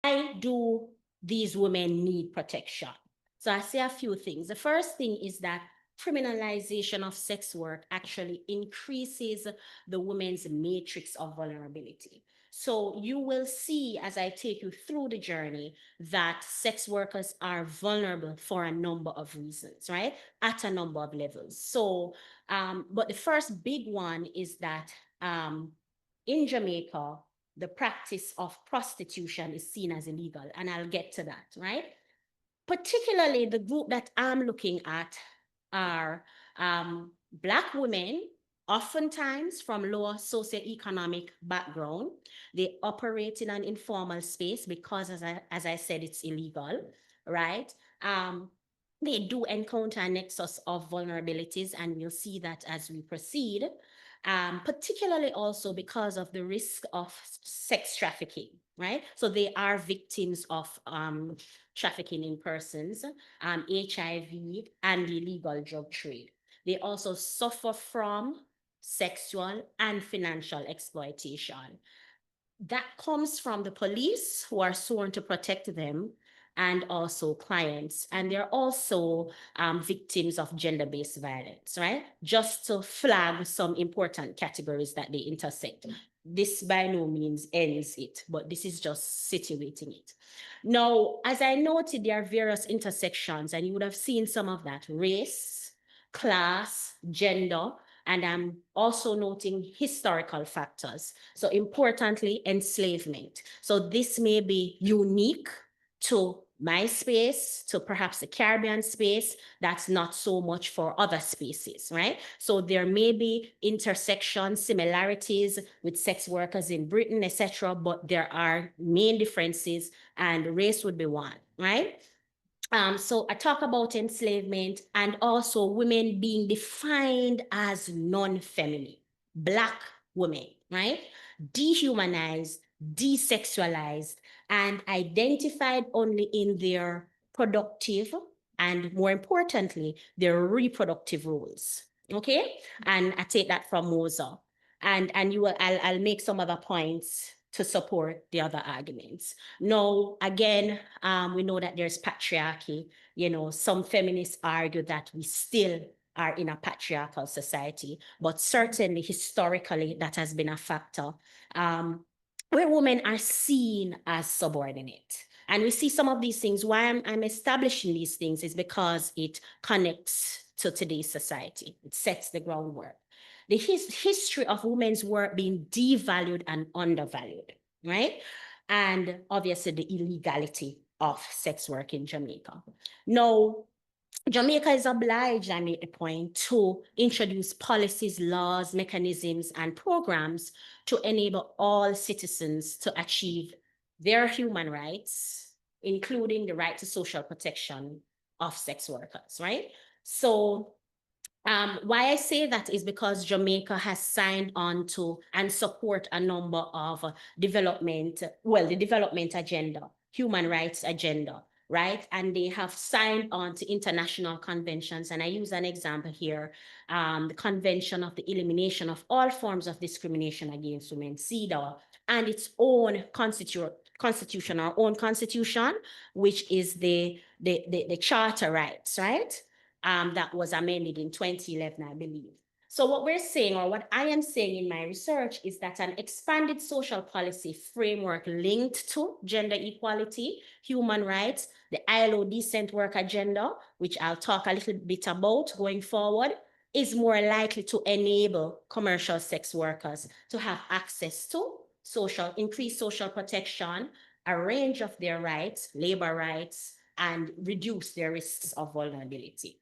why do these women need protection? So I say a few things. The first thing is that criminalization of sex work actually increases the woman's matrix of vulnerability. So you will see as I take you through the journey that sex workers are vulnerable for a number of reasons, right? At a number of levels. So, but the first big one is that in Jamaica, the practice of prostitution is seen as illegal, and I'll get to that, right? Particularly the group that I'm looking at are Black women, oftentimes from lower socioeconomic background. They operate in an informal space because, as I said, it's illegal, right? They do encounter a nexus of vulnerabilities, and we'll see that as we proceed, particularly also because of the risk of sex trafficking, right? So they are victims of trafficking in persons, HIV, and illegal drug trade. They also suffer from sexual and financial exploitation. That comes from the police, who are sworn to protect them, and also clients. And they're also victims of gender-based violence, right? Just to flag some important categories that they intersect. This by no means ends it, but this is just situating it. Now, as I noted, there are various intersections, and you would have seen some of that: race, class, gender, and I'm also noting historical factors. So importantly, enslavement. So this may be unique to my space, to perhaps the Caribbean space, that's not so much for other spaces, right? So there may be intersections, similarities with sex workers in Britain, etc., but there are main differences, and race would be one, right? So I talk about enslavement and also women being defined as non-feminine, Black women, right? Dehumanized, desexualized, and identified only in their productive and, more importantly, their reproductive roles. Okay, and I take that from Moser, and you will I'll make some other points to support the other arguments. Now, again, we know that there's patriarchy. You know, some feminists argue that we still are in a patriarchal society, but certainly historically that has been a factor, where women are seen as subordinate. And we see some of these things. Why I'm establishing these things is because it connects to today's society. It sets the groundwork. The history of women's work being devalued and undervalued, right? And obviously the illegality of sex work in Jamaica. Now, Jamaica is obliged, I make the point, to introduce policies, laws, mechanisms, and programs to enable all citizens to achieve their human rights, including the right to social protection of sex workers, right? So why I say that is because Jamaica has signed on to and support a number of development, well, the development agenda, human rights agenda, right? And they have signed on to international conventions. And I use an example here, the Convention of the Elimination of All Forms of Discrimination Against Women, CEDAW, and its own constitution, our own constitution, which is the charter rights, right? That was amended in 2011, I believe. So what we're saying, or what I am saying in my research, is that an expanded social policy framework linked to gender equality, human rights, the ILO decent work agenda, which I'll talk a little bit about going forward, is more likely to enable commercial sex workers to have access to increased social protection, a range of their rights, labor rights, and reduce their risks of vulnerability.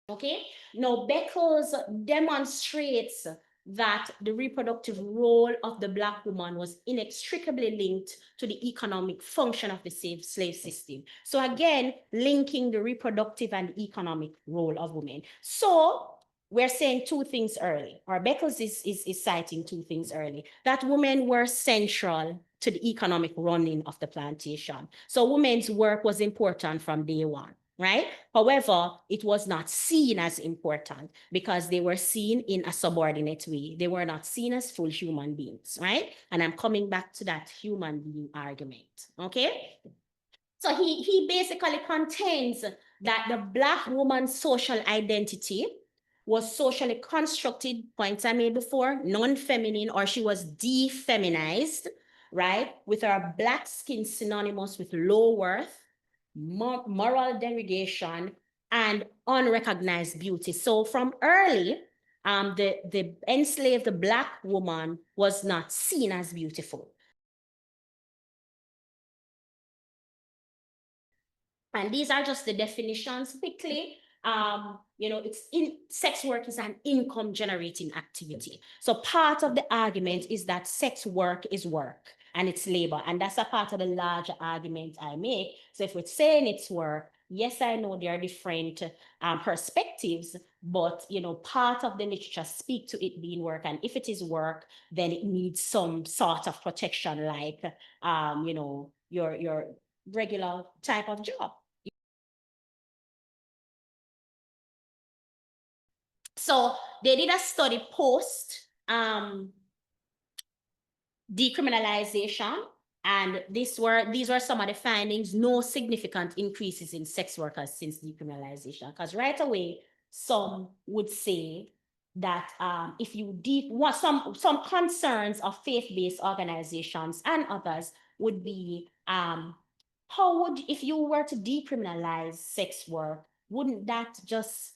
Okay, now Beckles demonstrates that the reproductive role of the Black woman was inextricably linked to the economic function of the slave system. So again, linking the reproductive and economic role of women. So we're saying two things early, or Beckles is citing two things early, that women were central to the economic running of the plantation. So women's work was important from day one, right? However, it was not seen as important because they were seen in a subordinate way. They were not seen as full human beings, right? And I'm coming back to that human being argument, okay? So he basically contends that the Black woman's social identity was socially constructed, points I made before, non-feminine, or she was defeminized, right? With her Black skin synonymous with low worth, moral derogation, and unrecognized beauty. So from early, the enslaved Black woman was not seen as beautiful. And these are just the definitions quickly. Sex work is an income generating activity. So part of the argument is that sex work is work and it's labor. And that's a part of the larger argument I make. So if we're saying it's work, yes, I know there are different perspectives, but part of the literature speak to it being work. And if it is work, then it needs some sort of protection, like your regular type of job. So they did a study post decriminalization, and these were some of the findings. No significant increases in sex workers since decriminalization, because right away some would say that if you want some concerns of faith-based organizations and others would be how would, if you were to decriminalize sex work, wouldn't that just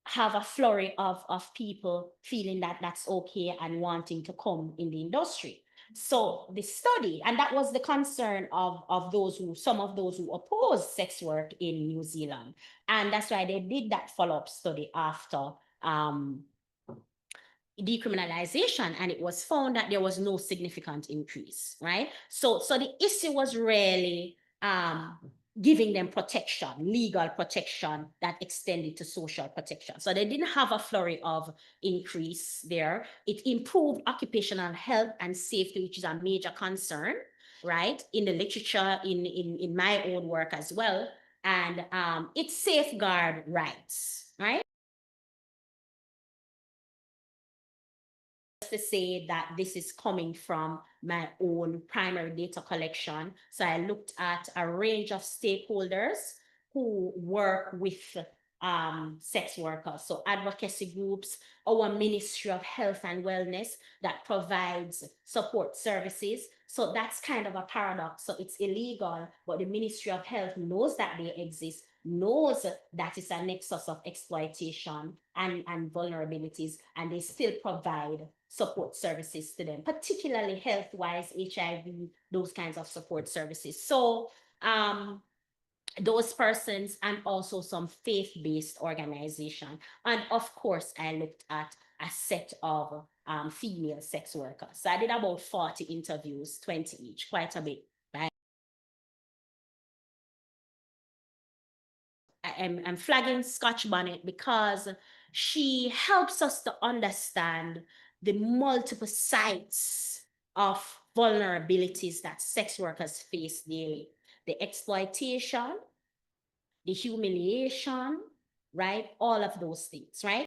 have a flurry of people feeling that that's okay and wanting to come in the industry? So the study, and that was the concern of some of those who oppose sex work in New Zealand. And that's why they did that follow-up study after decriminalization, and it was found that there was no significant increase, right? So the issue was really giving them protection, legal protection that extended to social protection. So they didn't have a flurry of increase there. It improved occupational health and safety, which is a major concern, right? In the literature, in my own work as well. And it safeguard rights, right? To say that this is coming from my own primary data collection. So I looked at a range of stakeholders who work with sex workers. So advocacy groups, our Ministry of Health and Wellness that provides support services. So that's kind of a paradox. So it's illegal, but the Ministry of Health knows that they exist, knows that it's a nexus of exploitation and vulnerabilities, and they still provide support services to them, particularly health-wise, HIV, those kinds of support services. So those persons, and also some faith-based organization. And of course, I looked at a set of female sex workers. So I did about 40 interviews, 20 each, quite a bit. I'm flagging Scotch Bonnet because she helps us to understand the multiple sides of vulnerabilities that sex workers face daily. The exploitation, the humiliation, right? All of those things, right?